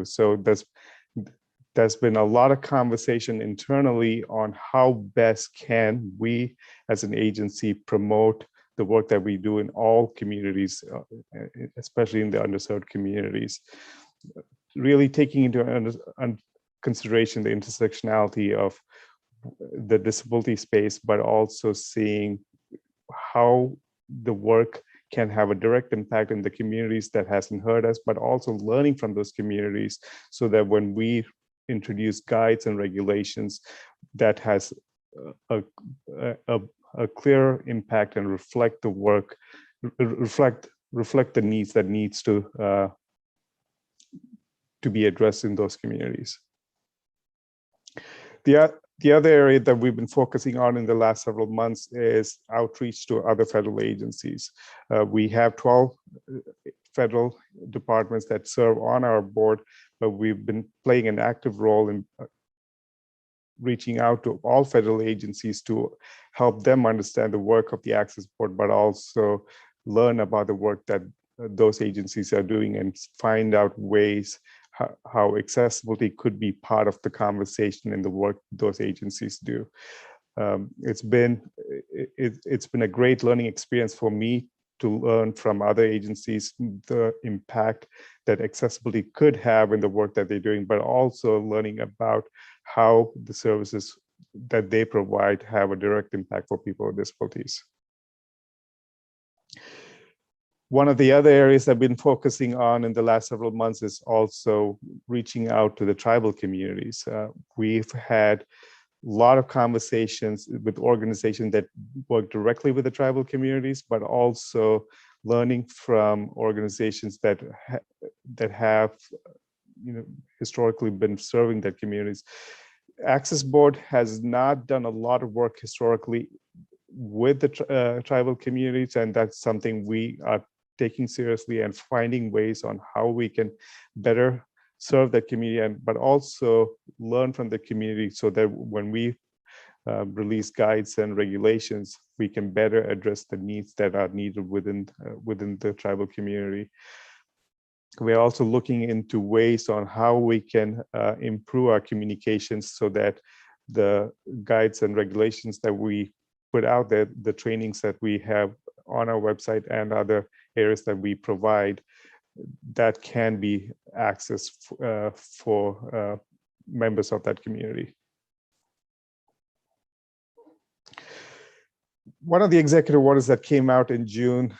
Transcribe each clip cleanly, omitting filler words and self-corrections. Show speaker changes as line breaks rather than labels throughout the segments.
So there's been a lot of conversation internally on how best can we as an agency promote the work that we do in all communities, especially in the underserved communities, really taking into consideration the intersectionality of the disability space, but also seeing how the work can have a direct impact in the communities that hasn't heard us, but also learning from those communities so that when we introduce guides and regulations that has a clear impact and reflect the work, reflect the needs that needs to be addressed in those communities. The other area that we've been focusing on in the last several months is outreach to other federal agencies. We have 12 federal departments that serve on our board, but we've been playing an active role in reaching out to all federal agencies to help them understand the work of the Access Board, but also learn about the work that those agencies are doing and find out ways how accessibility could be part of the conversation in the work those agencies do. It's been a great learning experience for me to learn from other agencies the impact that accessibility could have in the work that they're doing, but also learning about how the services that they provide have a direct impact for people with disabilities. One of the other areas I've been focusing on in the last several months is also reaching out to the tribal communities. We've had a lot of conversations with organizations that work directly with the tribal communities, but also learning from organizations that have historically been serving their communities. Access Board has not done a lot of work historically with the tribal communities, and that's something we are taking seriously and finding ways on how we can better serve that community, but also learn from the community so that when we release guides and regulations, we can better address the needs that are needed within the tribal community. We're also looking into ways on how we can improve our communications so that the guides and regulations that we put out there, the trainings that we have on our website and other areas that we provide, that can be accessed for members of that community. One of the executive orders that came out in June,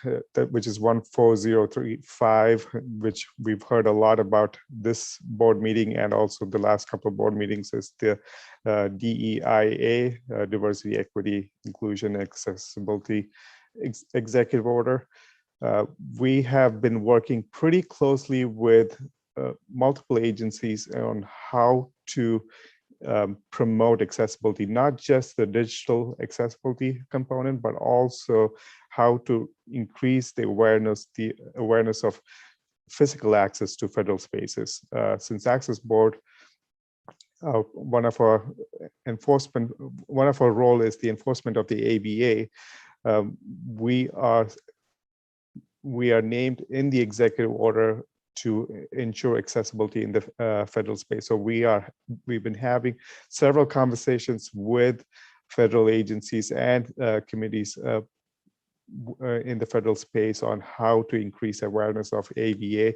which is 14035, which we've heard a lot about this board meeting and also the last couple of board meetings, is the DEIA, Diversity, Equity, Inclusion, Accessibility Executive Order. We have been working pretty closely with multiple agencies on how to promote accessibility, not just the digital accessibility component, but also how to increase the awareness of physical access to federal spaces. Since Access Board, one of our role is the enforcement of the ABA. We are named in the executive order to ensure accessibility in the federal space. So we've been having several conversations with federal agencies and committees in the federal space on how to increase awareness of ABA,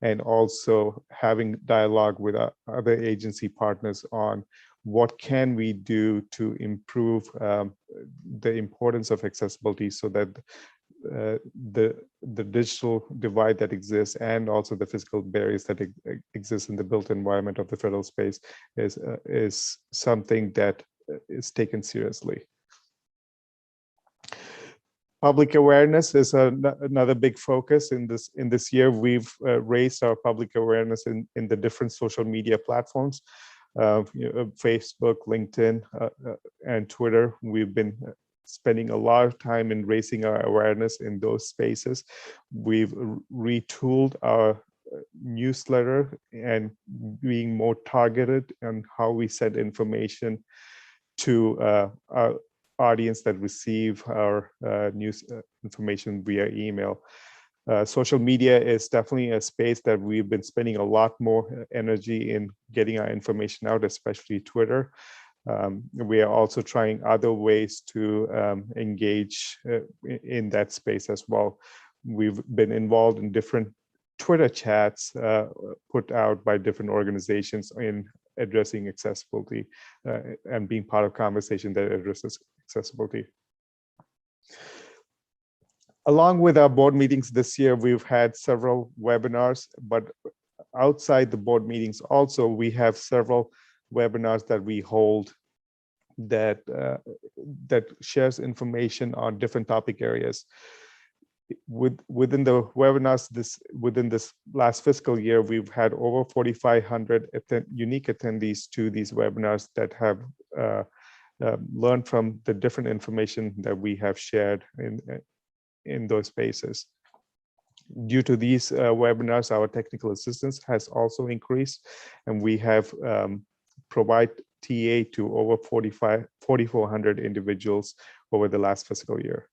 and also having dialogue with other agency partners on what can we do to improve the importance of accessibility so that the digital divide that exists and also the physical barriers that exist in the built environment of the federal space is something that is taken seriously. Public awareness is another big focus in this year. We've raised our public awareness in the different social media platforms, Facebook, LinkedIn, and Twitter. We've been spending a lot of time in raising our awareness in those spaces. We've retooled our newsletter and being more targeted on how we send information to our audience that receive our news information via email. Social media is definitely a space that we've been spending a lot more energy in getting our information out, especially Twitter. We are also trying other ways to engage in that space as well. We've been involved in different Twitter chats put out by different organizations in addressing accessibility and being part of conversation that addresses accessibility. Along with our board meetings this year, we've had several webinars, but outside the board meetings also, we have several webinars that we hold that that shares information on different topic areas. Within the webinars within this last fiscal year, we've had over 4,500 unique attendees to these webinars that have learned from the different information that we have shared in those spaces. Due to these webinars, our technical assistance has also increased, and we have provide TA to over 4,400 individuals over the last fiscal year.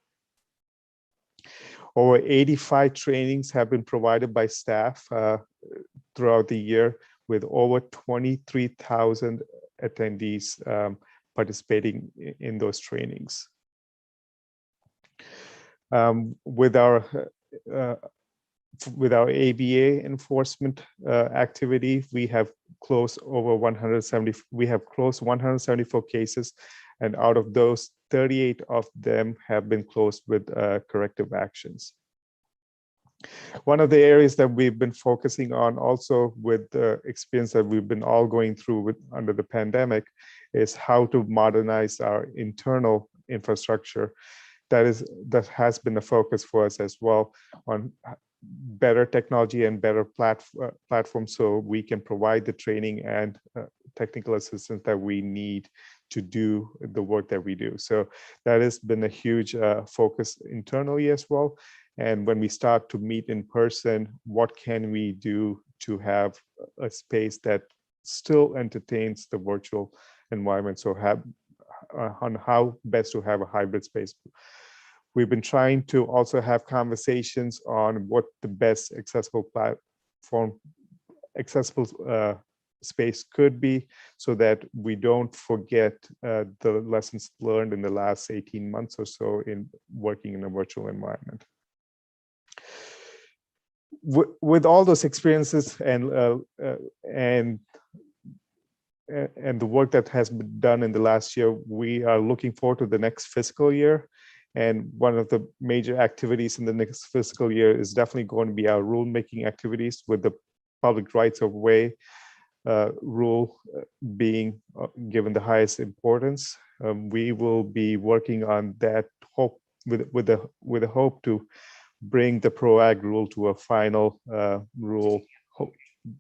Over 85 trainings have been provided by staff throughout the year, with over 23,000 attendees participating in those trainings. With our ABA enforcement activity, we have closed over 170. We have closed 174 cases, and out of those, 38 of them have been closed with corrective actions. One of the areas that we've been focusing on, also with the experience that we've been all going through under the pandemic, is how to modernize our internal infrastructure. That has been a focus for us as well, on better technology and better platforms, so we can provide the training and technical assistance that we need to do the work that we do. So that has been a huge focus internally as well. And when we start to meet in person, what can we do to have a space that still entertains the virtual environment? So on how best to have a hybrid space. We've been trying to also have conversations on what the best accessible space could be, so that we don't forget the lessons learned in the last 18 months or so in working in a virtual environment. With all those experiences and the work that has been done in the last year, we are looking forward to the next fiscal year. And one of the major activities in the next fiscal year is definitely going to be our rulemaking activities, with the public rights of way rule being given the highest importance. We will be working on that hope with a hope to bring the PROAG rule to a final rule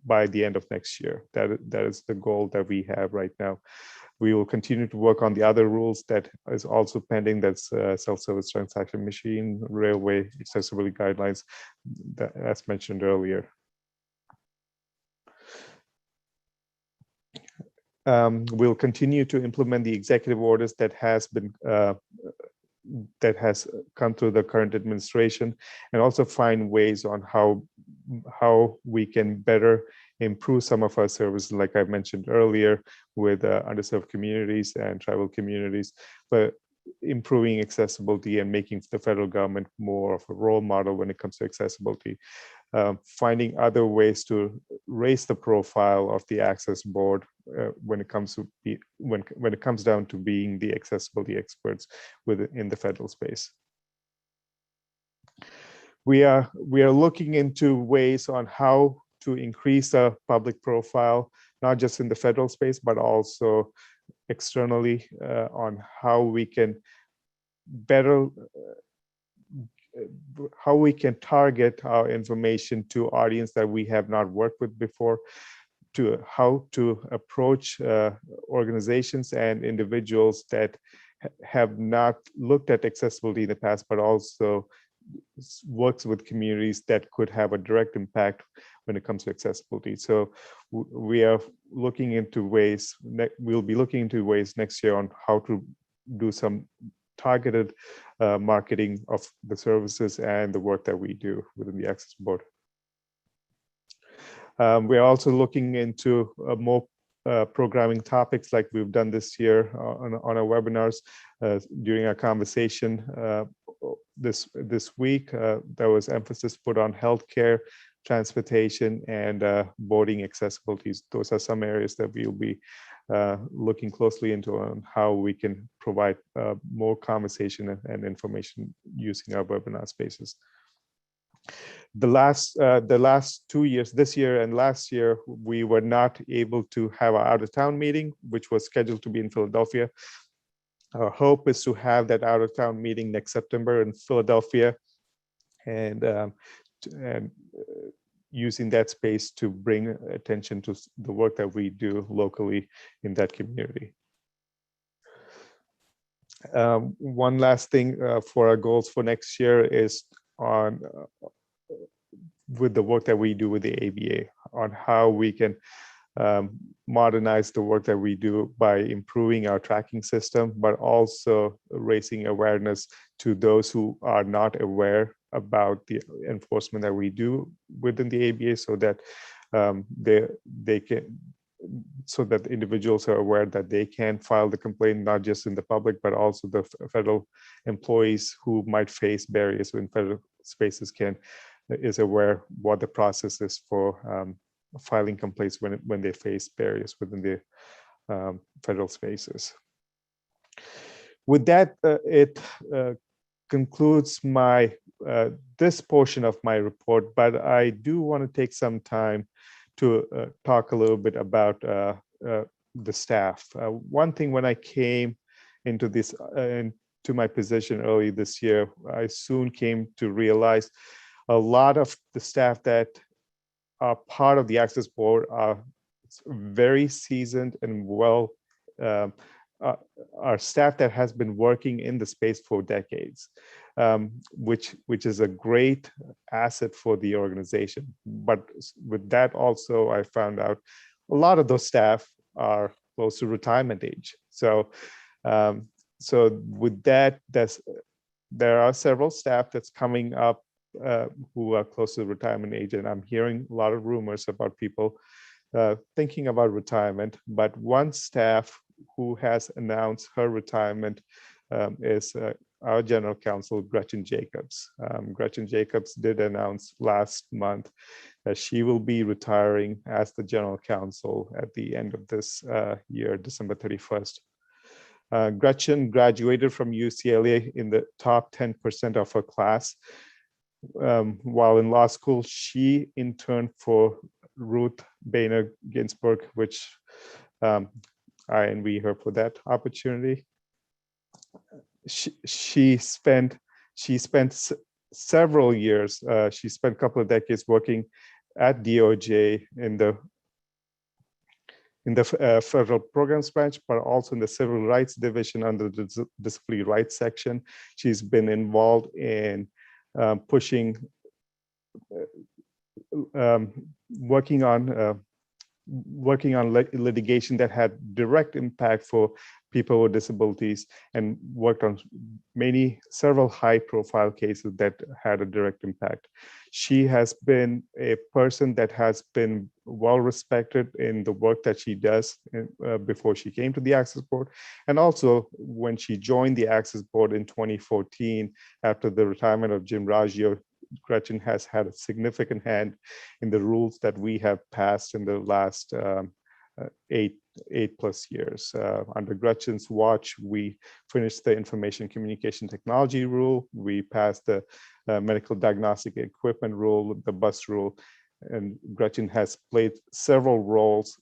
by the end of next year. That is the goal that we have right now. We will continue to work on the other rules that is also pending. That's self-service transaction machine, railway accessibility guidelines, as mentioned earlier. We'll continue to implement the executive orders that has come through the current administration, and also find ways on how we can better improve some of our services, like I mentioned earlier, with underserved communities and tribal communities, but improving accessibility and making the federal government more of a role model when it comes to accessibility. Finding other ways to raise the profile of the Access Board when it comes to when it comes down to being the accessibility experts within the federal space. We are looking into ways on how to increase the public profile, not just in the federal space, but also externally, on how we can better target our information to audience that we have not worked with before, to how to approach organizations and individuals that have not looked at accessibility in the past, but also works with communities that could have a direct impact when it comes to accessibility. So we are looking into ways, we'll be looking into ways next year on how to do some targeted marketing of the services and the work that we do within the Access Board. We're also looking into more programming topics like we've done this year on our webinars. During our conversation this week, there was emphasis put on healthcare, transportation, and boarding accessibilities. Those are some areas that we'll be looking closely into on how we can provide more conversation and information using our webinar spaces. The last 2 years, this year and last year, we were not able to have our out-of-town meeting, which was scheduled to be in Philadelphia. Our hope is to have that out-of-town meeting next September in Philadelphia, and using that space to bring attention to the work that we do locally in that community. One last thing for our goals for next year is on with the work that we do with the ABA, on how we can modernize the work that we do by improving our tracking system, but also raising awareness to those who are not aware about the enforcement that we do within the ABA, so that they can, so that individuals are aware that they can file the complaint, not just in the public, but also the federal employees who might face barriers in federal spaces is aware what the process is for filing complaints when they face barriers within the federal spaces. With that, it concludes my this portion of my report, but I do want to take some time to talk a little bit about the staff. One thing, when I came into this into my position early this year, I soon came to realize a lot of the staff that are part of the Access Board are very seasoned and well, are staff that has been working in the space for decades, which is a great asset for the organization. But with that also, I found out a lot of those staff are close to retirement age. So with that, there are several staff that's coming up who are close to retirement age, and I'm hearing a lot of rumors about people thinking about retirement. But one staff who has announced her retirement is our General Counsel, Gretchen Jacobs. Gretchen Jacobs did announce last month that she will be retiring as the General Counsel at the end of this year, December 31st. Gretchen graduated from UCLA in the top 10% of her class. While in law school, she interned for Ruth Bader Ginsburg, which I envy her for that opportunity. She spent several years. She spent a couple of decades working at DOJ in the federal programs branch, but also in the civil rights division under the disciplinary rights section. She's been involved in pushing, working on litigation that had direct impact for people with disabilities, and worked on several high-profile cases that had a direct impact. She has been a person that has been well-respected in the work that she does before she came to the Access Board, and also when she joined the Access Board in 2014 after the retirement of Jim Raggio. Gretchen has had a significant hand in the rules that we have passed in the last 8+ years. Under Gretchen's watch, we finished the Information Communication Technology rule. We passed the Medical Diagnostic Equipment rule, the bus rule, and Gretchen has played several roles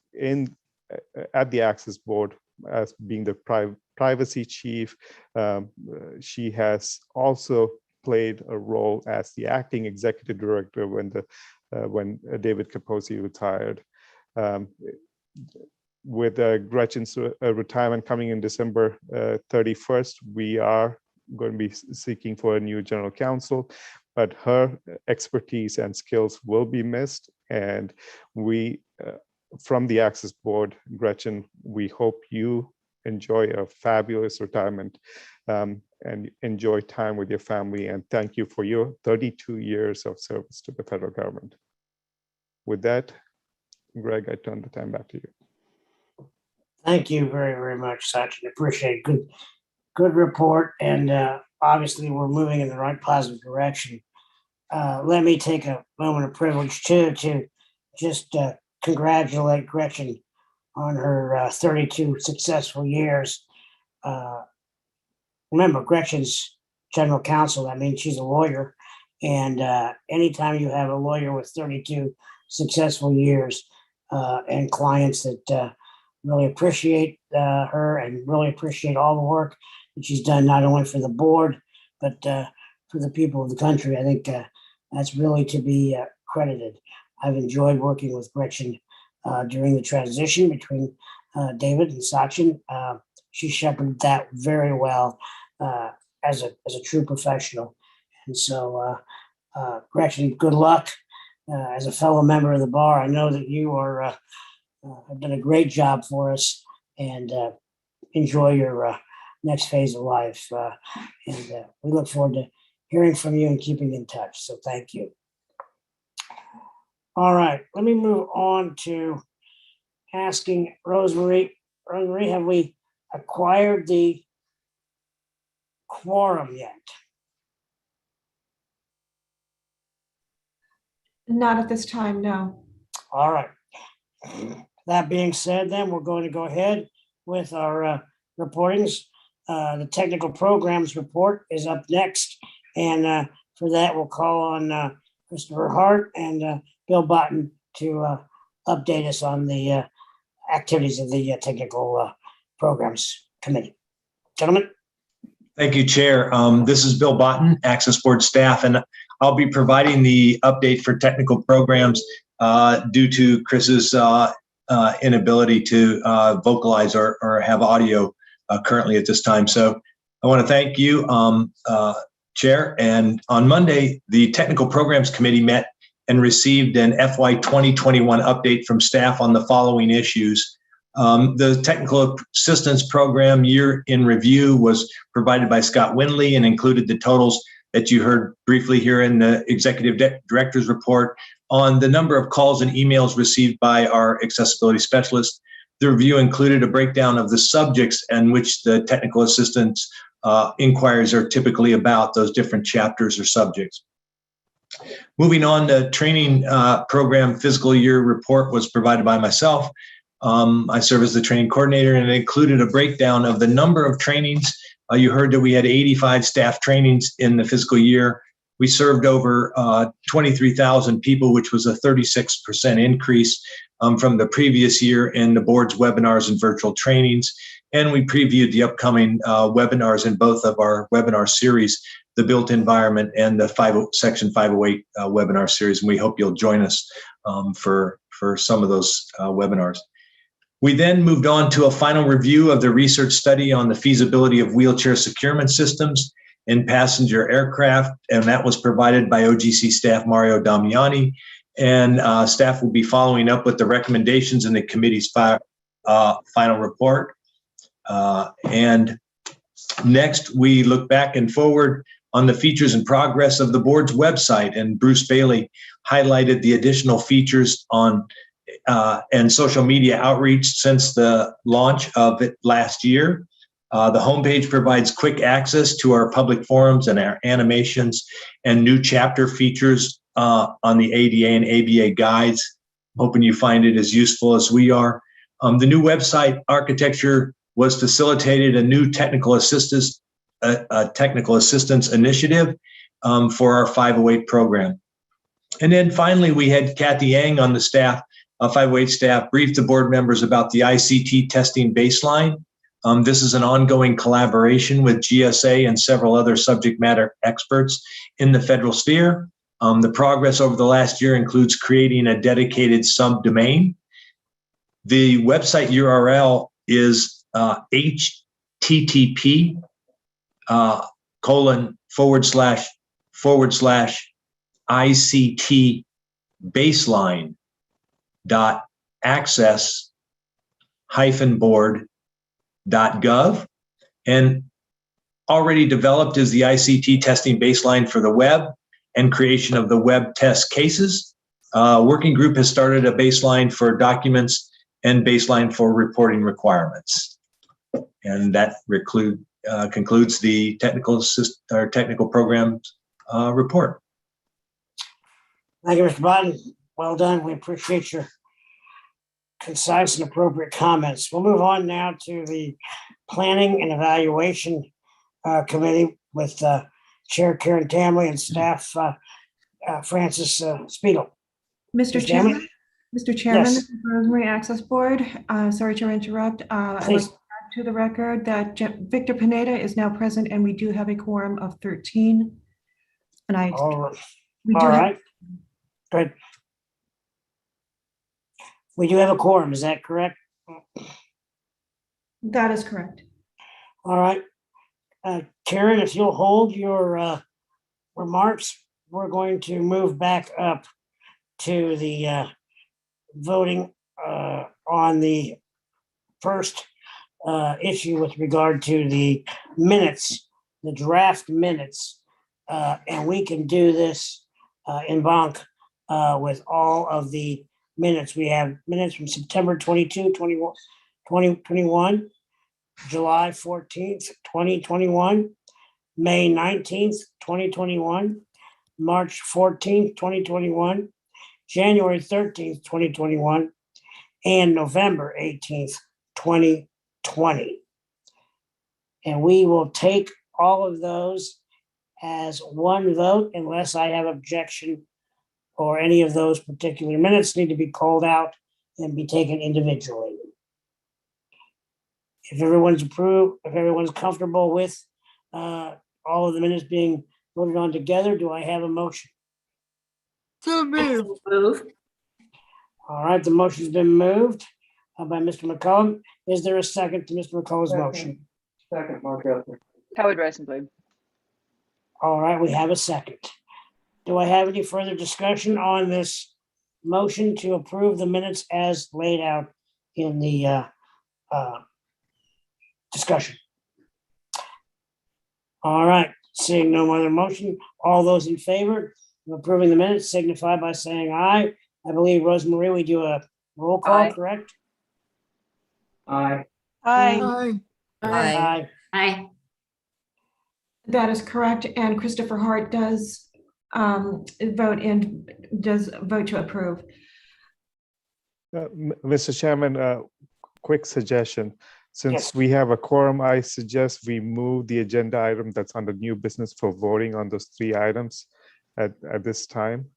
at the Access Board as being the privacy chief. She has also played a role as the acting executive director when David Capozzi retired. With Gretchen's retirement coming in December 31st, we are going to be seeking for a new general counsel, but her expertise and skills will be missed. And we, from the Access Board, Gretchen, we hope you enjoy a fabulous retirement and enjoy time with your family. And thank you for your 32 years of service to the federal government. With that, Greg, I turn the time back to you.
Thank you very, very much, Sachin. Appreciate it. Good report. And obviously we're moving in the right positive direction. Let me take a moment of privilege too to just congratulate Gretchen on her 32 successful years. Remember, Gretchen's general counsel. That means she's a lawyer. And anytime you have a lawyer with 32 successful years and clients that really appreciate her and really appreciate all the work that she's done, not only for the board, but for the people of the country, I think that's really to be credited. I've enjoyed working with Gretchen during the transition between David and Sachin. She shepherded that very well as a true professional. And so, Gretchen, good luck. As a fellow member of the bar, I know that you are have done a great job for us, and enjoy your next phase of life. And we look forward to hearing from you and keeping in touch. So thank you. All right, let me move on to asking Rosemary. Rosemary, have we acquired the quorum yet?
Not at this time, no.
All right. That being said, then we're going to go ahead with our reportings. The technical programs report is up next. And for that, we'll call on Christopher Hart and Bill Botten to update us on the activities of the technical programs committee. Gentlemen.
Thank you, Chair. This is Bill Botten, Access Board staff, and I'll be providing the update for technical programs due to Chris's inability to vocalize or have audio currently at this time. So I want to thank you, Chair. And on Monday, the Technical Programs Committee met and received an FY 2021 update from staff on the following issues. The Technical Assistance Program Year in Review was provided by Scott Windley and included the totals that you heard briefly here in the Executive Director's report on the number of calls and emails received by our accessibility specialists. The review included a breakdown of the subjects in which the technical assistance inquiries are typically about, those different chapters or subjects. Moving on, the training program fiscal year report was provided by myself. I serve as the training coordinator, and it included a breakdown of the number of trainings. You heard that we had 85 staff trainings in the fiscal year. We served over 23,000 people, which was a 36% increase from the previous year in the board's webinars and virtual trainings. And we previewed the upcoming webinars in both of our webinar series, the Built Environment and the Section 508 webinar series. And we hope you'll join us for some of those webinars. We then moved on to a final review of the research study on the feasibility of wheelchair securement systems in passenger aircraft, and that was provided by OGC staff Mario Damiani. And staff will be following up with the recommendations in the committee's final report. And next, we look back and forward on the features and progress of the board's website, and Bruce Bailey highlighted the additional features on and social media outreach since the launch of it last year. The homepage provides quick access to our public forums and our animations and new chapter features on the ADA and ABA guides. Hoping you find it as useful as we are. The new website architecture was facilitated a new technical assistance initiative for our 508 program. And then finally, we had Kathy Yang on the staff, 508 staff, briefed the board members about the ICT testing baseline. This is an ongoing collaboration with GSA and several other subject matter experts in the federal sphere. The progress over the last year includes creating a dedicated subdomain. The website URL is http ICT baseline.access-board And already developed is the ICT testing baseline for the web and creation of the web test cases. Working group has started a baseline for documents and baseline for reporting requirements. And that concludes the technical programs report.
Thank you, Mr. Button. Well done. We appreciate your concise and appropriate comments. We'll move on now to the Planning and Evaluation Committee with Chair Karen Tamley and staff Francis Spiegel.
Mr.
Ms.
Chairman,
Tamley?
Mr. Chairman,
Yes.
this is Rosemary Access Board. Sorry to interrupt. I'd like
Please.
to add to the record that Victor Pineda is now present and we do have a quorum of 13. And we do
All
have,
right. Good. We do have a quorum, is that correct?
that is correct.
All right. Karen, if you'll hold your remarks, we're going to move back up to the voting on the first issue with regard to the minutes, the draft minutes. And we can do this in bulk with all of the minutes. We have minutes from September 22, 2021, July 14th, 2021, May 19th, 2021, March 14th, 2021, January 13th, 2021, and November 18th, 2020. And we will take all of those as one vote unless I have objection or any of those particular minutes need to be called out and be taken individually. If everyone's approved, if everyone's comfortable with all of the minutes being voted on together, do I have a motion?
So moved.
All right, the motion's been moved by Mr. McCollum. Is there a second to Mr. McCollum's motion?
Second, Mark Guthrie.
Howard Rosenblum.
All right, we have a second. Do I have any further discussion on this motion to approve the minutes as laid out in the discussion? All right, seeing no other motion, all those in favor of approving the minutes signify by saying aye. I believe, Rosemarie, we do a roll call,
Aye.
correct?
Aye.
Aye.
Aye.
Aye.
That is correct. And Christopher Hart does vote to approve.
Mr. Chairman, quick suggestion. Since
Yes.
we have a quorum, I suggest we move the agenda item that's under new business for voting on those 3 items at this time.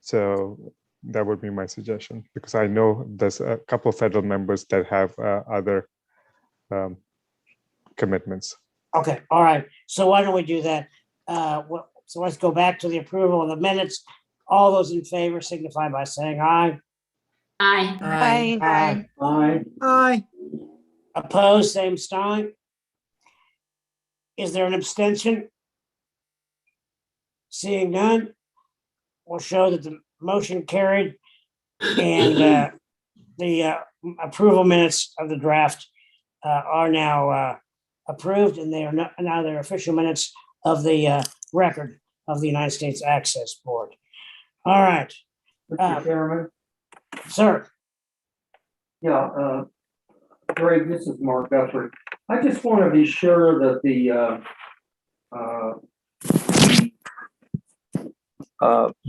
So that would be my suggestion, because I know there's a couple of federal members that have other commitments.
Okay, all right. So why don't we do that? So let's go back to the approval of the minutes. All those in favor signify by saying aye.
Aye.
Aye.
Aye. Aye.
Opposed, same sign. Is there an abstention? Seeing none, we'll show that the motion carried and the approval minutes of the draft are now approved, and they are now their official minutes of the record of the United States Access Board. All right,
Mr. Chairman,
sir.
yeah, Greg, this is Mark Guthrie. I just want to be sure that the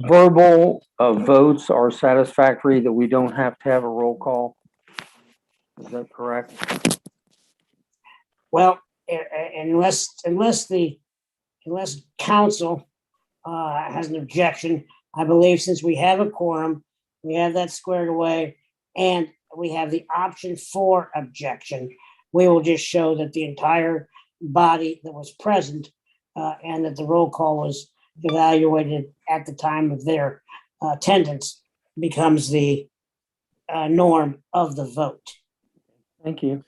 verbal votes are satisfactory, that we don't have to have a roll call. Is that correct?
Well, unless council has an objection, I believe since we have a quorum, we have that squared away, and we have the option for objection. We will just show that the entire body that was present and that the roll call was evaluated at the time of their attendance becomes the norm of the vote.
Thank you.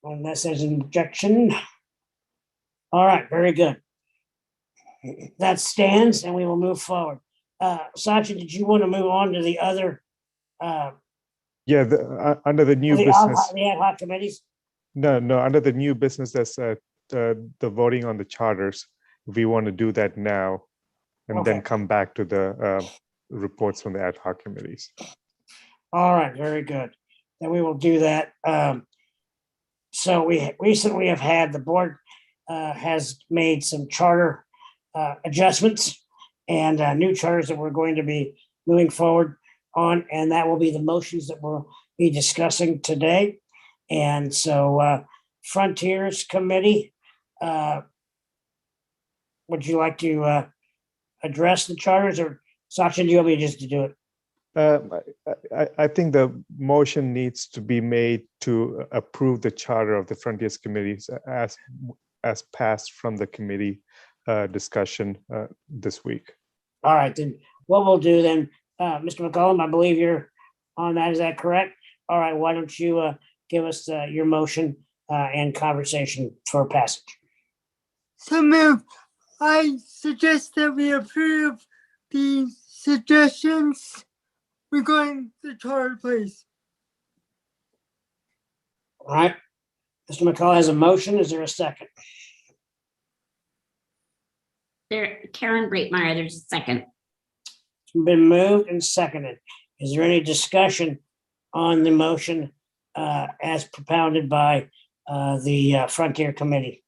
Unless there's an objection. All right, very good. That stands and we will move forward. Sachi, did you want to move on to the other
Yeah, under the new business.
The ad hoc committees?
No, under the new business, that's the voting on the charters. We want to do that now and then
Okay.
come back to the reports from the ad hoc committees.
All right, very good. Then we will do that. So we recently have had, the board has made some charter adjustments and new charters that we're going to be moving forward on, and that will be the motions that we'll be discussing today. And so Frontiers Committee, would you like to address the charters, or Sachin, do you want me just to do it?
I think the motion needs to be made to approve the charter of the Frontiers Committees as passed from the committee discussion this week.
All right, then what we'll do then, Mr. McCollum, I believe you're on that. Is that correct? All right, why don't you give us your motion and conversation for passage?
So move. I suggest that we approve the suggestions regarding the charter, please.
All right, Mr. McCollum has a motion. Is there a second?
There, Karen Breitmeyer, there's a second.
It's been moved and seconded. Is there any discussion on the motion as propounded by the Frontier Committee?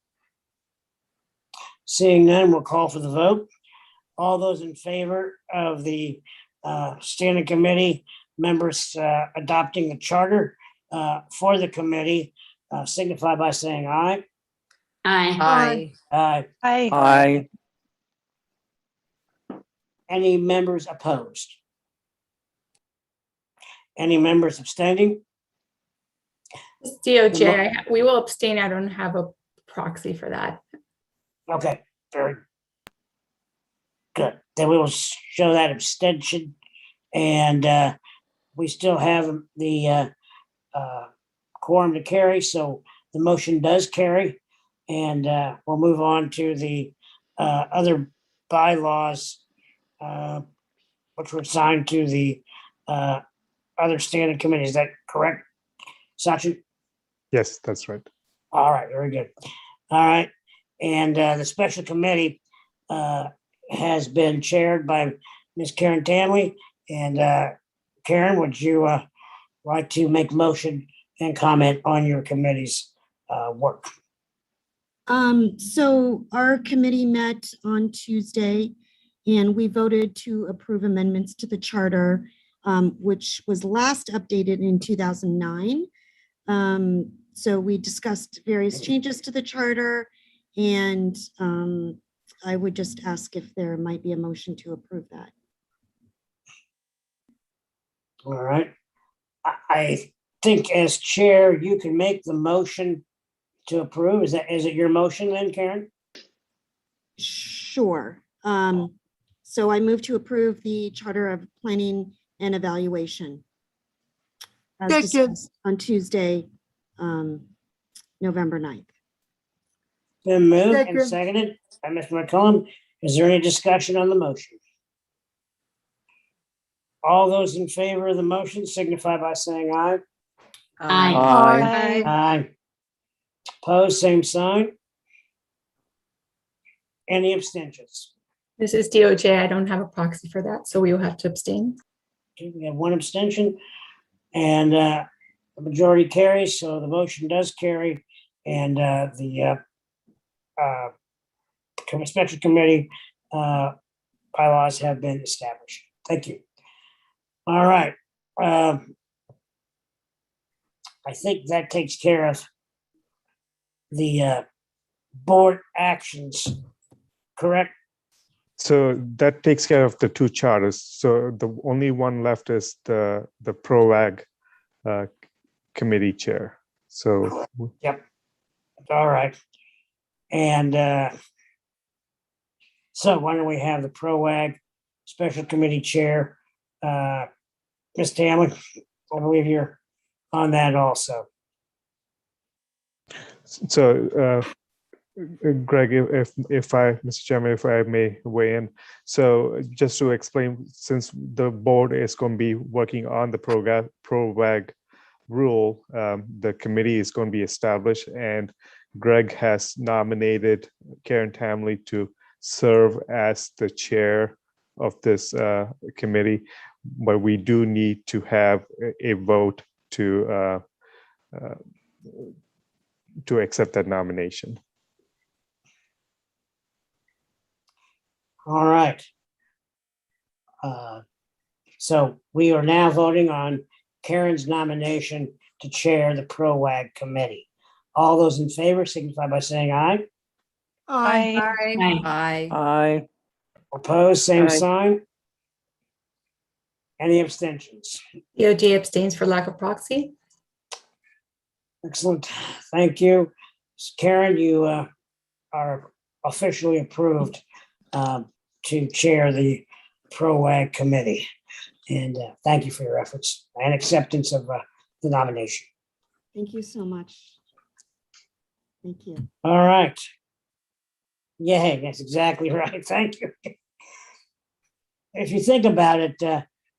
Seeing none, we'll call for the vote. All those in favor of the standing committee members adopting the charter for the committee signify by saying aye.
Aye.
Aye.
Aye.
Any members opposed? Any members abstaining?
It's DOJ, we will abstain. I don't have a proxy for that.
Okay, very good. Then we will show that abstention. And we still have the quorum to carry, so the motion does carry. And we'll move on to the other bylaws, which were assigned to the other standing committee. Is that correct, Sachin?
Yes, that's right.
All right, very good. All right. And the special committee has been chaired by Ms. Karen Tanley. And Karen, would you like to make motion and comment on your committee's work?
So our committee met on Tuesday and we voted to approve amendments to the charter, which was last updated in 2009. So we discussed various changes to the charter, and I would just ask if there might be a motion to approve that.
All right. I think as chair, you can make the motion to approve. Is it your motion then, Karen?
Sure. So I move to approve the Charter of Planning and Evaluation as
Second.
discussed on Tuesday, November 9th.
Been moved and
Second.
seconded by Mr. McCollum. Is there any discussion on the motion? All those in favor of the motion signify by saying aye.
Aye.
Aye.
Aye. Opposed, same sign. Any abstentions?
This is DOJ. I don't have a proxy for that, so we will have to abstain.
Okay, we have one abstention and the majority carries, so the motion does carry and the special committee bylaws have been established. Thank you. All right. I think that takes care of the board actions, correct?
So that takes care of the two charters. So the only one left is the PROAG committee chair. So
Yep. All right. And so why don't we have the PROAG Special Committee Chair, Ms. Tamlin, I believe you're on that also.
So Greg, Mr. Chairman, if I may weigh in. So just to explain, since the board is going to be working on the PROWAG rule, the committee is going to be established, and Greg has nominated Karen Tamley to serve as the chair of this committee, but we do need to have a vote to accept that nomination.
All right. So we are now voting on Karen's nomination to chair the PROWAG committee. All those in favor signify by saying aye.
Aye.
Aye.
Aye.
Opposed, same
Aye.
sign. Any abstentions?
DOJ abstains for lack of proxy.
Excellent. Thank you. Karen, you are officially approved to chair the PROWAG committee. And thank you for your efforts and acceptance of the nomination.
Thank you so much. Thank you.
All right. Yay, that's exactly right. Thank you. If you think about it,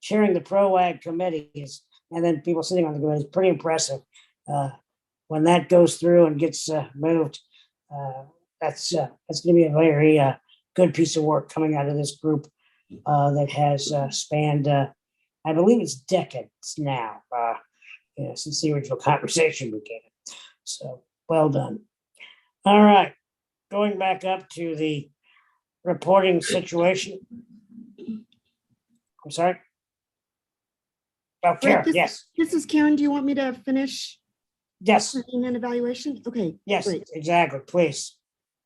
chairing the PROWAG committee is, and then people sitting on the committee is pretty impressive. When that goes through and gets moved, that's going to be a very good piece of work coming out of this group that has spanned, I believe it's decades now, since the original conversation began. So well done. All right, going back up to the reporting situation. I'm sorry. Oh, Karen,
Right,
yes,
This is Karen. Do you want me to finish
yes,
checking an evaluation? Okay.
yes,
Great.
exactly, please.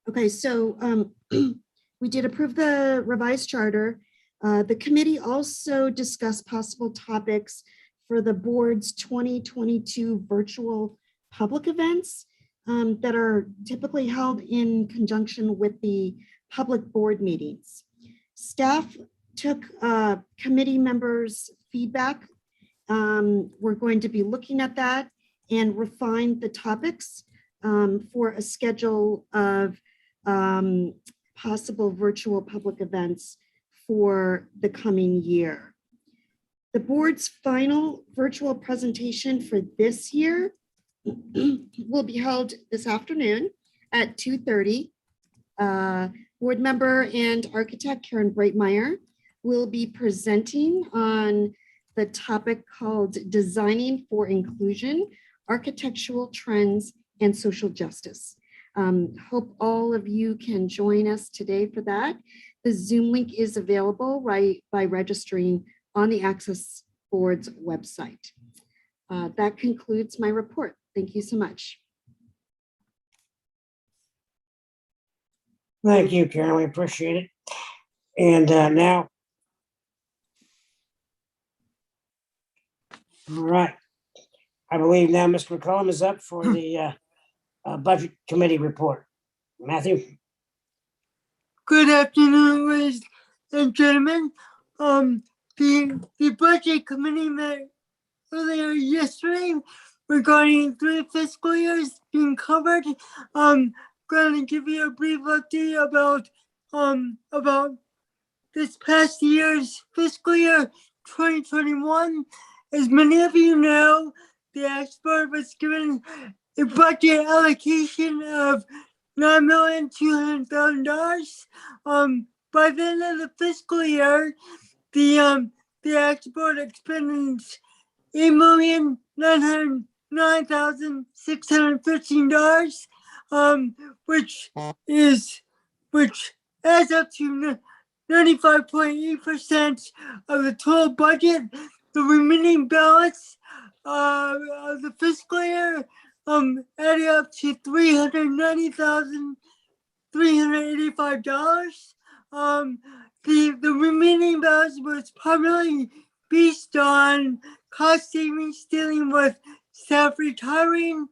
Okay, so we did approve the revised charter. The committee also discussed possible topics for the board's 2022 virtual public events that are typically held in conjunction with the public board meetings. Staff took committee members' feedback. We're going to be looking at that and refine the topics for a schedule of possible virtual public events for the coming year. The board's final virtual presentation for this year will be held this afternoon at 2:30. Board member and architect Karen Breitmeyer will be presenting on the topic called Designing for Inclusion, Architectural Trends and Social Justice. Hope all of you can join us today for that. The Zoom link is available by registering on the Access Board's website. That concludes my report. Thank you so much.
Thank you, Karen, we appreciate it. And now, all right. I believe now Mr. McCollum is up for the Budget Committee report. Matthew?
Good afternoon, ladies and gentlemen. The Budget Committee met earlier yesterday regarding 3 fiscal years being covered. Going to give you a brief update about this past year's fiscal year 2021. As many of you know, the Act Board was given a budget allocation of $9,200,000. By the end of the fiscal year, the Act Board expended $8,909,615, which adds up to 95.8% of the total budget. The remaining balance of the fiscal year added up to $390,385. The remaining balance was primarily based on cost savings dealing with staff retiring,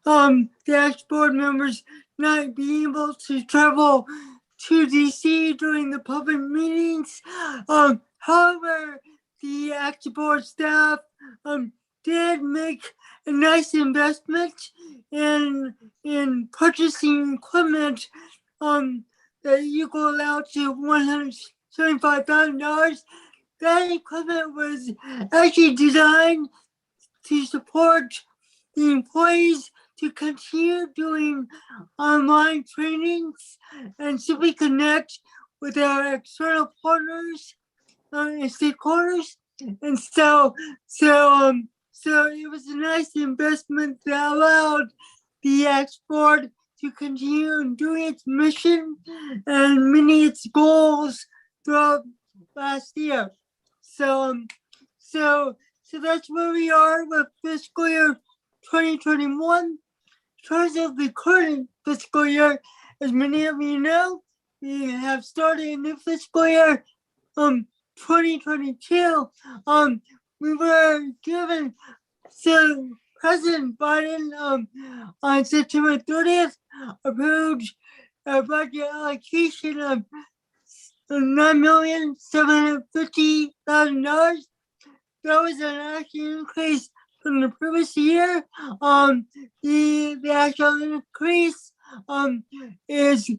the Act Board members not being able to travel to DC during the public meetings. However, the Act Board staff did make a nice investment in purchasing equipment that equal out to $175,000. That equipment was actually designed to support the employees to continue doing online trainings and simply connect with our external partners and stakeholders. And so it was a nice investment that allowed the export to continue doing its mission and meeting its goals throughout last year. So that's where we are with fiscal year 2021. In terms of the current fiscal year, as many of you know, we have started a new fiscal year, 2022. We were given, so President Biden on September 30th approved a budget allocation of $9,750,000. That was an actual increase from the previous year. The actual increase is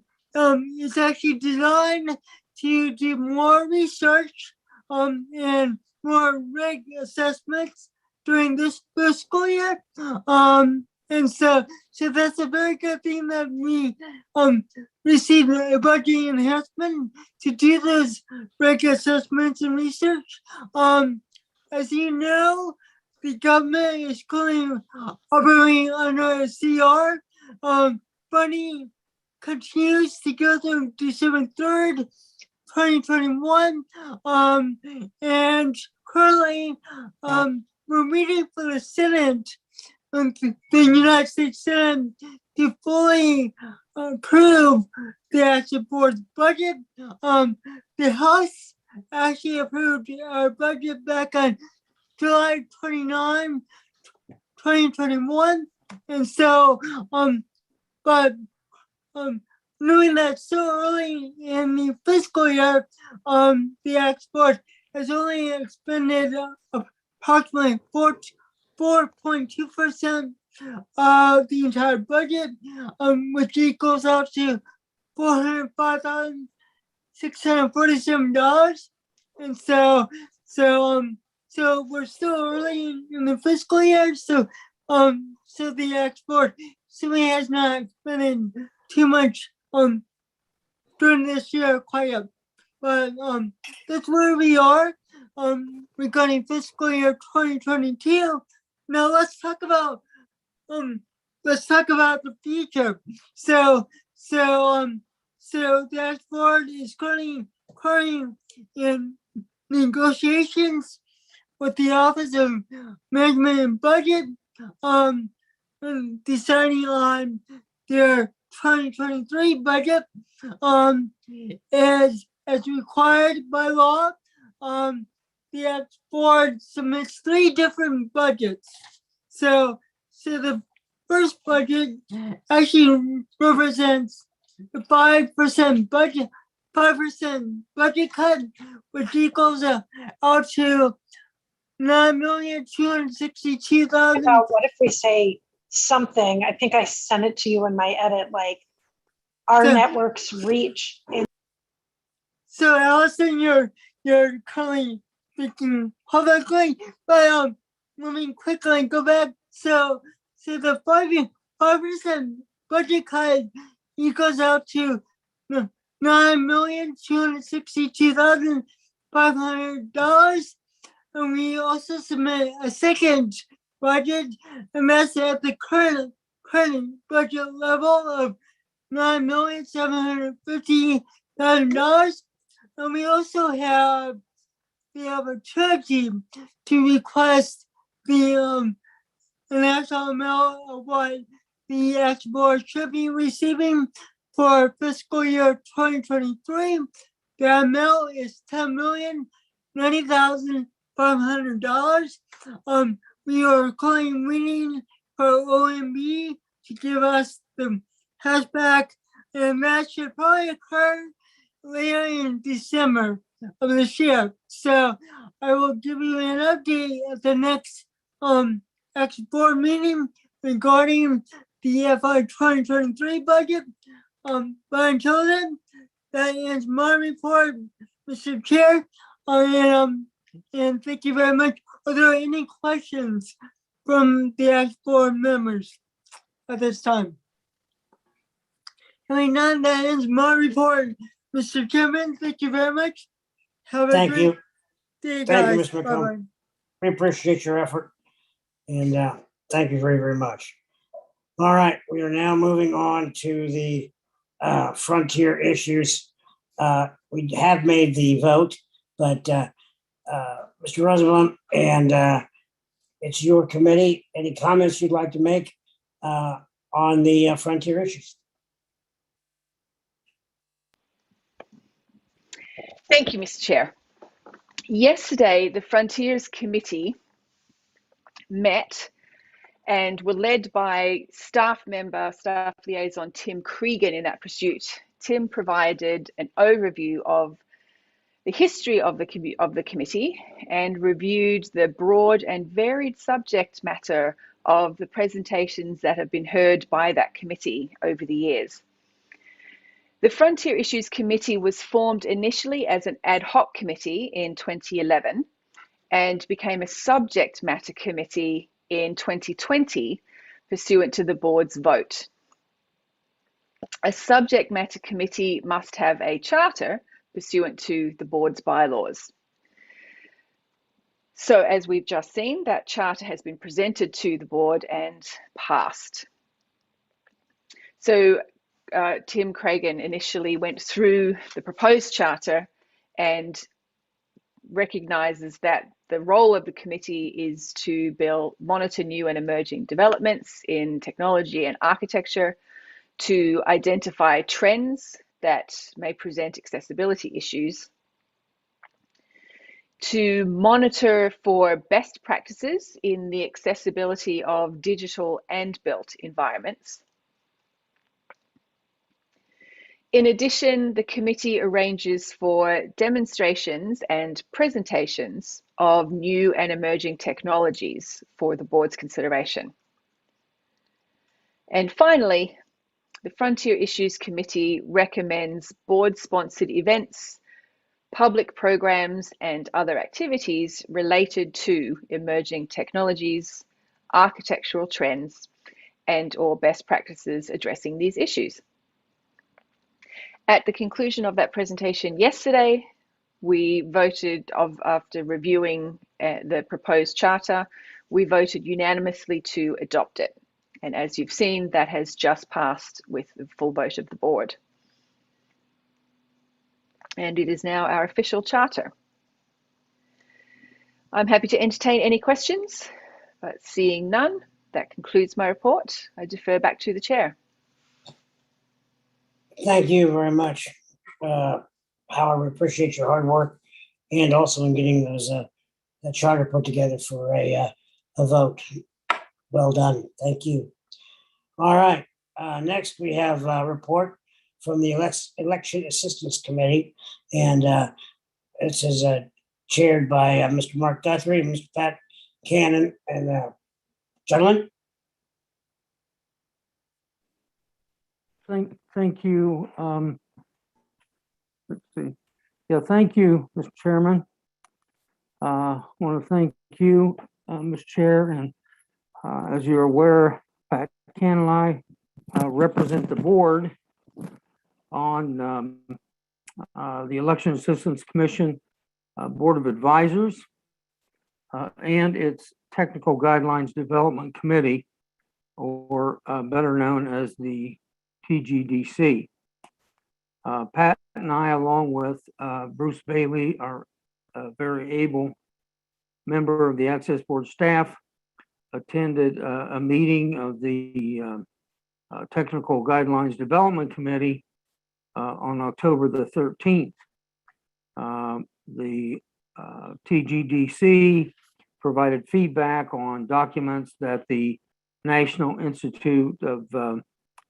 actually designed to do more research and more reg assessments during this fiscal year. And so that's a very good thing that we received a budget enhancement to do those reg assessments and research. As you know, the government is currently operating under a CR. Funding continues to go through December 3rd, 2021. And currently, we're waiting for the Senate, the United States Senate, to fully approve the actual board's budget. The House actually approved our budget back on July 29, 2021. And so, knowing that so early in the fiscal year, the export has only expended approximately 4.2% of the entire budget, which equals out to $405,647. And so we're still early in the fiscal year, so the export simply has not expended too much during this year quite yet. But that's where we are regarding fiscal year 2022. Now let's talk about the future. So the export is currently in negotiations with the Office of Management and Budget, deciding on their 2023 budget. As required by law, the export submits 3 different budgets. So the first budget actually represents the 5% budget cut, which equals out to $9,262,000.
What if we say something? I think I sent it to you in my edit, like our network's reach.
So Allison, you're currently speaking publicly, but let me quickly go back. So the 5% budget cut equals out to $9,262,500. And we also submit a second budget, and that's at the current budget level of $9,750,000. And we also have the opportunity to request the actual amount of what the export should be receiving for fiscal year 2023. The amount is $10,090,500. We are currently waiting for OMB to give us the hatchback, and that should probably occur later in December of this year. So I will give you an update at the next board meeting regarding the FY 2023 budget. But until then, that ends my report, Mr. Chair. And thank you very much. Are there any questions from the board members at this time? Hearing none, that ends my report. Mr. Chairman, thank you very much. Have a
Thank
great
you.
day,
Thank you,
guys.
Mr. McComb.
Bye-bye.
We appreciate your effort and thank you very, very much. All right, we are now moving on to the frontier issues. We have made the vote, but Mr. Rosenblum, and it's your committee. Any comments you'd like to make on the frontier issues?
Thank you, Mr. Chair. Yesterday, the Frontiers Committee met and were led by staff liaison Tim Cregan in that pursuit. Tim provided an overview of the history of the committee and reviewed the broad and varied subject matter of the presentations that have been heard by that committee over the years. The Frontier Issues Committee was formed initially as an ad hoc committee in 2011 and became a subject matter committee in 2020 pursuant to the board's vote. A subject matter committee must have a charter pursuant to the board's bylaws. So as we've just seen, that charter has been presented to the board and passed. So Tim Cregan initially went through the proposed charter and recognises that the role of the committee is to monitor new and emerging developments in technology and architecture, to identify trends that may present accessibility issues, to monitor for best practices in the accessibility of digital and built environments. In addition, the committee arranges for demonstrations and presentations of new and emerging technologies for the board's consideration. And finally, the Frontier Issues Committee recommends board-sponsored events, public programs, and other activities related to emerging technologies, architectural trends, and/or best practices addressing these issues. At the conclusion of that presentation yesterday, we voted, after reviewing the proposed charter, we voted unanimously to adopt it. And as you've seen, that has just passed with the full vote of the board. And it is now our official charter. I'm happy to entertain any questions, but seeing none, that concludes my report. I defer back to the chair.
Thank you very much. Howard, we appreciate your hard work and also in getting those that charter put together for a vote. Well done. Thank you. All right. Next, we have a report from the Election Assistance Committee, and this is chaired by Mr. Mark Guthrie and Mr. Pat Cannon. And gentlemen.
Thank you. Let's see. Yeah, thank you, Mr. Chairman. I want to thank you, Mr. Chair, and as you're aware, Pat Cannon and I represent the board on the Election Assistance Commission Board of Advisors and its Technical Guidelines Development Committee, or better known as the TGDC. Pat and I, along with Bruce Bailey, are a very able member of the Access Board staff, attended a meeting of the Technical Guidelines Development Committee on October the 13th. The TGDC provided feedback on documents that the National Institute of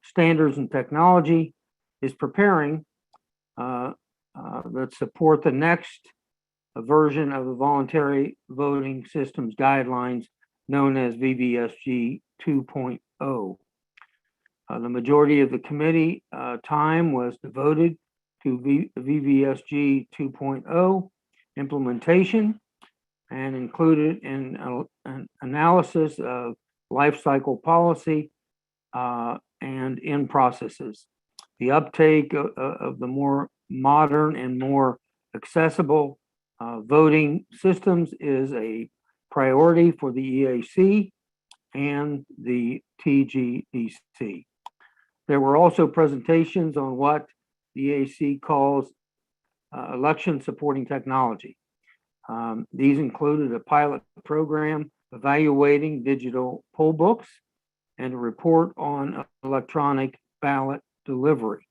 Standards and Technology is preparing that support the next version of the voluntary voting systems guidelines known as VVSG 2.0. The majority of the committee time was devoted to VVSG 2.0 implementation and included in an analysis of life cycle policy and in processes. The uptake of the more modern and more accessible voting systems is a priority for the EAC and the TGDC. There were also presentations on what the EAC calls election supporting technology. These included a pilot program evaluating digital poll books and a report on electronic ballot delivery.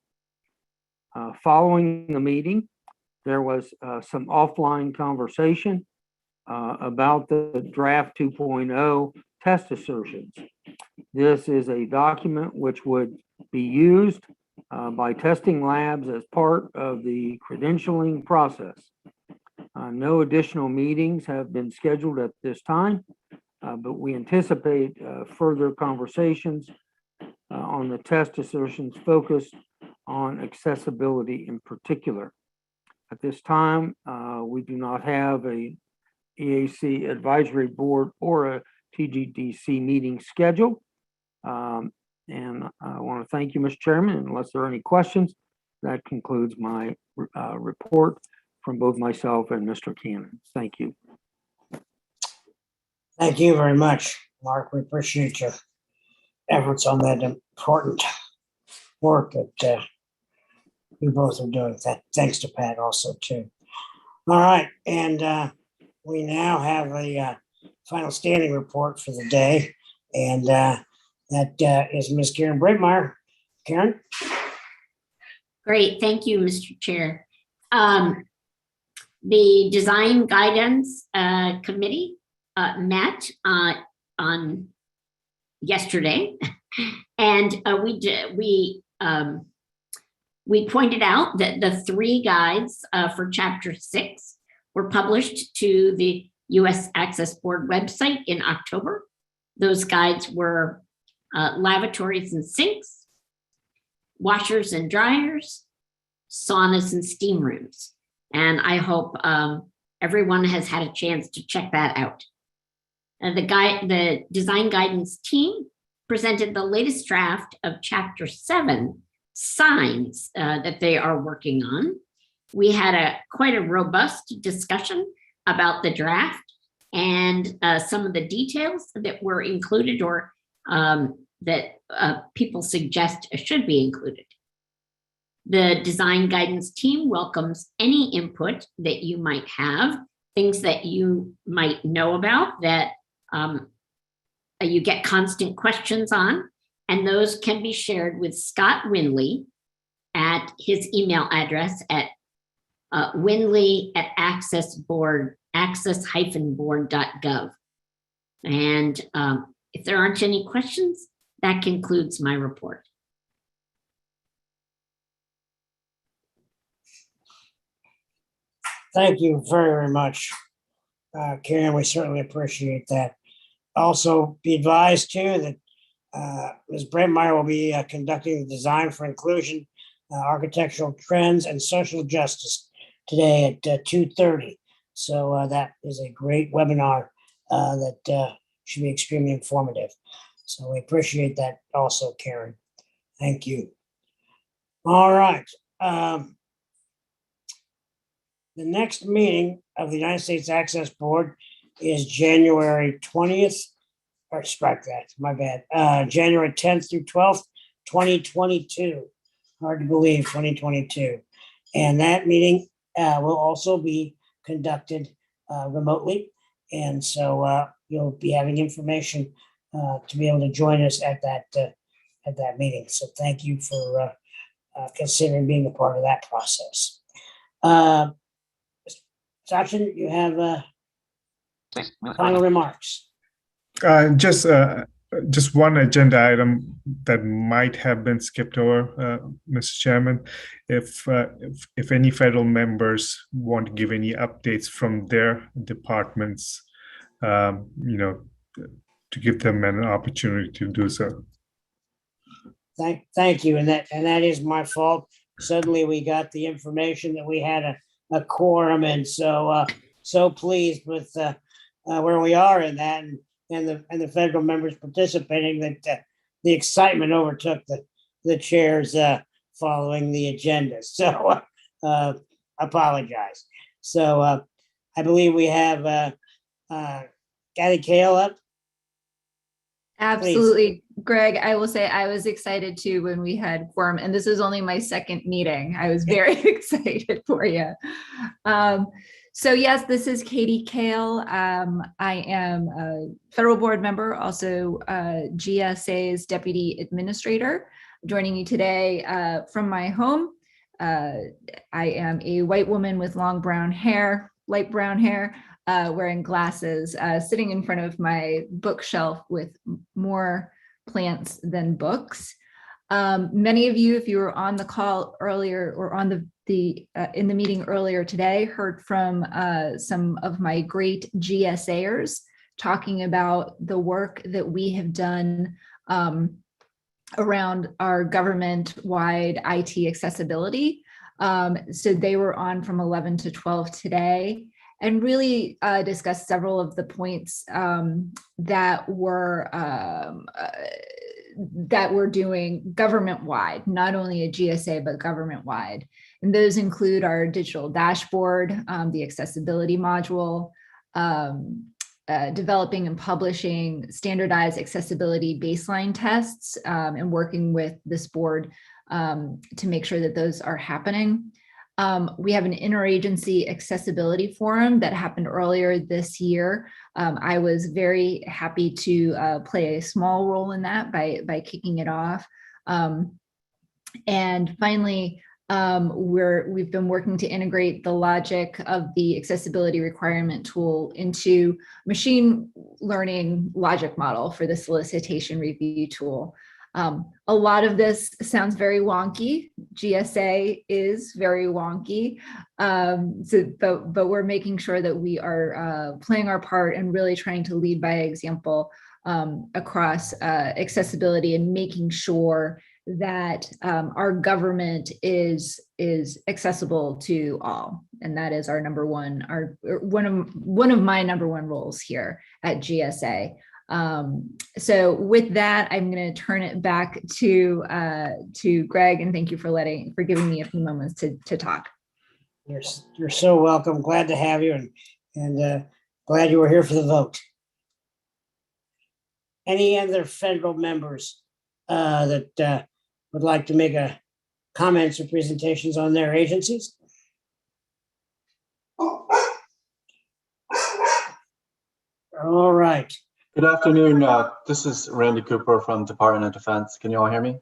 Following the meeting, there was some offline conversation about the draft 2.0 test assertions. This is a document which would be used by testing labs as part of the credentialing process. No additional meetings have been scheduled at this time, but we anticipate further conversations on the test assertions focused on accessibility in particular. At this time, we do not have a EAC advisory board or a TGDC meeting scheduled. And I want to thank you, Mr. Chairman. Unless there are any questions, that concludes my report from both myself and Mr. Cannon. Thank you.
Thank you very much, Mark. We appreciate your efforts on that important work that you both are doing. Thanks to Pat also too. All right, and we now have a final standing report for the day, and that is Ms. Karen Breitmeyer. Karen?
Great, thank you, Mr. Chair. The Design Guidance Committee met on yesterday, and we pointed out that the 3 guides for Chapter 6 were published to the U.S. Access Board website in October. Those guides were lavatories and sinks, washers and dryers, saunas and steam rooms. And I hope everyone has had a chance to check that out. The design guidance team presented the latest draft of Chapter 7 signs that they are working on. We had quite a robust discussion about the draft and some of the details that were included or that people suggest should be included. The design guidance team welcomes any input that you might have, things that you might know about that you get constant questions on, and those can be shared with Scott Winley at his email address at winley@access-board.gov. And if there aren't any questions, that concludes my report.
Thank you very, very much, Karen. We certainly appreciate that. Also, be advised too that Ms. Breitmeyer will be conducting the Design for Inclusion, Architectural Trends and Social Justice today at 2:30. So that is a great webinar that should be extremely informative. So we appreciate that also, Karen. Thank you. All right. The next meeting of the United States Access Board is January 20th, or strike that, my bad, January 10th through 12th, 2022. Hard to believe, 2022. And that meeting will also be conducted remotely. And so you'll be having information to be able to join us at that meeting. So thank you for considering being a part of that process. Sachin, you have final remarks.
Just one agenda item that might have been skipped over, Mr. Chairman. If any federal members want to give any updates from their departments, give them an opportunity to do so.
Thank you, and that is my fault. Suddenly we got the information that we had a quorum, and so pleased with where we are in that, and the federal members participating, that the excitement overtook the chairs following the agenda. So apologize. So I believe we have Kathy Kale up.
Absolutely. Greg, I will say I was excited too when we had quorum, and this is only my second meeting. I was very excited for you. So yes, this is Katie Kale. I am a federal board member, also GSA's deputy administrator, joining you today from my home. I am a white woman with long brown hair, light brown hair, wearing glasses, sitting in front of my bookshelf with more plants than books. Many of you, if you were on the call earlier or on the in the meeting earlier today, heard from some of my great GSAers talking about the work that we have done around our government-wide IT accessibility. So they were on from 11 to 12 today, and really discussed several of the points that we're doing government-wide, not only a GSA, but government-wide. And those include our digital dashboard, the accessibility module, developing and publishing standardized accessibility baseline tests, and working with this board to make sure that those are happening. We have an interagency accessibility forum that happened earlier this year. I was very happy to play a small role in that by kicking it off. And finally, we've been working to integrate the logic of the accessibility requirement tool into machine learning logic model for the solicitation review tool. A lot of this sounds very wonky. GSA is very wonky, but we're making sure that we are playing our part and really trying to lead by example across accessibility, and making sure that our government is accessible to all, and that is our number one, one of my number one roles here at GSA. So with that, I'm going to turn it back to Greg, and thank you for giving me a few moments to talk.
You're so welcome. Glad to have you, and glad you were here for the vote. Any other federal members that would like to make comments or presentations on their agencies? All right.
Good afternoon. This is Randy Cooper from Department of Defense. Can you all hear me?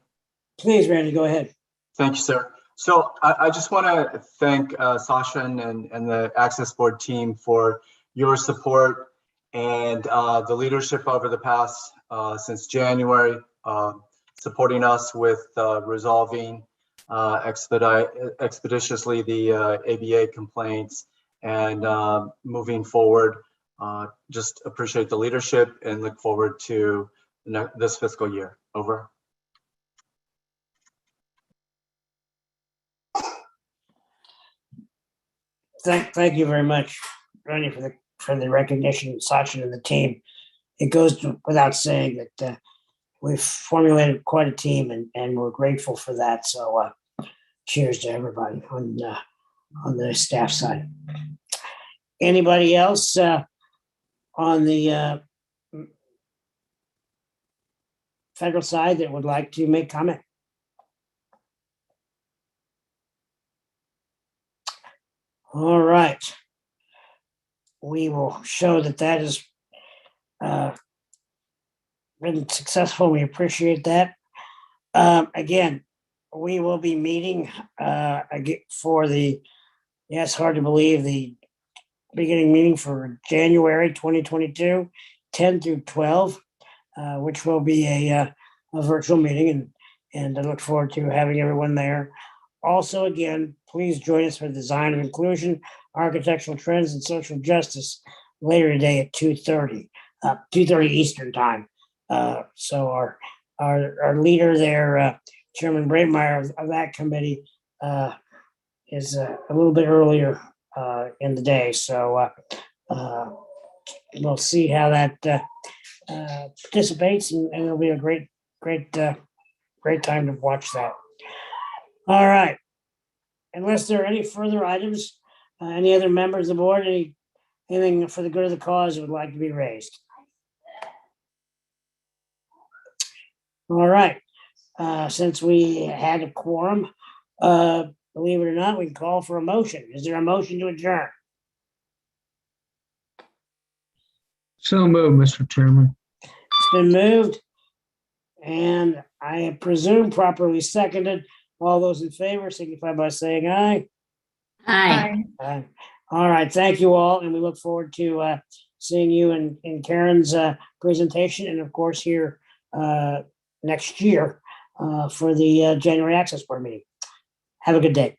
Please, Randy, go ahead.
Thank you, sir. So I just want to thank Sasha and the Access Board team for your support and the leadership over the past, since January, supporting us with resolving expeditiously the ABA complaints and moving forward. Just appreciate the leadership and look forward to this fiscal year. Over.
Thank you very much, Randy, for the recognition, Sachin and the team. It goes without saying that we've formulated quite a team, and we're grateful for that. So cheers to everybody on the staff side. Anybody else on the federal side that would like to make comment? All right. We will show that is been successful. We appreciate that. Again, we will be meeting for the, yes, hard to believe, the beginning meeting for January 2022, 10 through 12, which will be a virtual meeting, and I look forward to having everyone there. Also, again, please join us for Design of Inclusion, Architectural Trends, and Social Justice later today at 2:30. 2:30 Eastern time. So our leader there, Chairman Brademeyer of that committee, is a little bit earlier in the day. So we'll see how that participates, and it'll be a great time to watch that. All right. Unless there are any further items, any other members of the board, anything for the good of the cause would like to be raised? All right. Since we had a quorum, believe it or not, we can call for a motion. Is there a motion to adjourn?
So moved, Mr. Chairman.
It's been moved, and I presume properly seconded. All those in favor signify by saying aye.
Aye.
Aye. All right, thank you all, and we look forward to seeing you in Karen's presentation, and of course here next year for the January Access Board meeting. Have a good day.